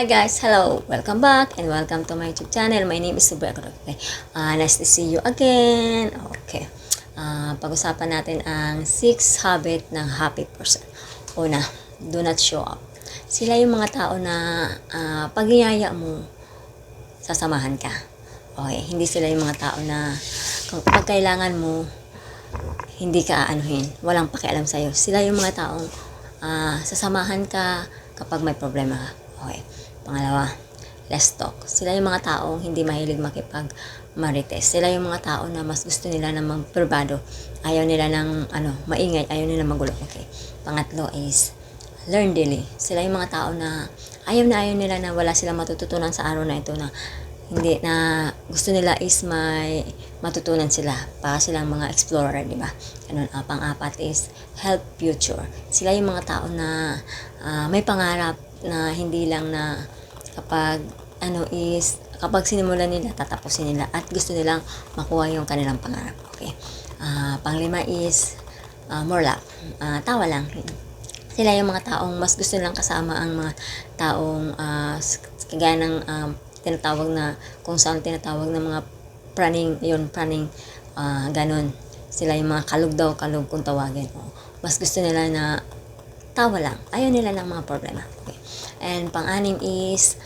Hi guys, hello! Welcome back and welcome to my YouTube channel. My name is Subra. Okay. Nice to see you again. Okay. Pag-usapan natin ang 6 habit ng happy person. Una, do not show up. Sila yung mga tao na pag-iyaya mo, sasamahan ka. Okay, hindi sila yung mga tao na kapag kailangan mo, hindi ka aanuhin. Walang pakialam sa'yo. Sila yung mga taong sasamahan ka kapag may problema ka. Okay. Pangalawa, less talk. Sila yung mga taong hindi mahilig makipag-marites. Sila yung mga tao na mas gusto nila ng magperbado. Ayaw nila ng maingay, ayaw nila magulo. Okay. Pangatlo is learn daily. Sila yung mga tao na ayaw nila na wala silang matututunan sa araw na ito, na hindi na gusto nila is may matutunan sila, para silang mga explorer, di ba? Ganun. Pang-apat is help future. Sila yung mga tao na may pangarap, na hindi lang na kapag kapag sinimulan nila, tatapusin nila, at gusto nilang makuha yung kanilang pangarap. Okay. Panglima is more love. Tawa lang. Sila yung mga taong mas gusto nilang kasama ang mga taong kagaya ng tinatawag na, kung saan tinatawag na mga praning, ganun. Sila yung mga kalug kung tawagin. Mas gusto nila na tawa lang. Ayaw nila ng mga problema. Okay. And pang-anim is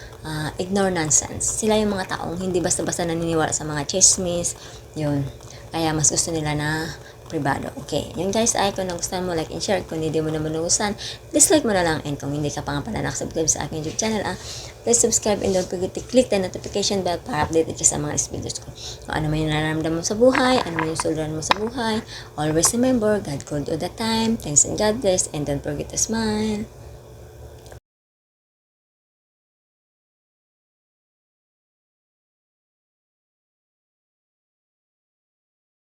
ignore nonsense. Sila yung mga taong hindi basta-basta naniniwala sa mga chismis. Yun. Kaya mas gusto nila na privado. Okay. Yun guys, ay kung nagustuhan mo, like and share. Kung hindi mo naman nagustuhan, dislike mo na lang. And kung hindi ka pa nga pala nakasubscribe sa aking YouTube channel, please subscribe and don't forget to click the notification bell para updated ka sa mga videos ko. Kung ano man yung nararamdaman mo sa buhay, ano man yung suliranin mo sa buhay, always remember, God good all the time. Thanks and God bless. And don't forget to smile.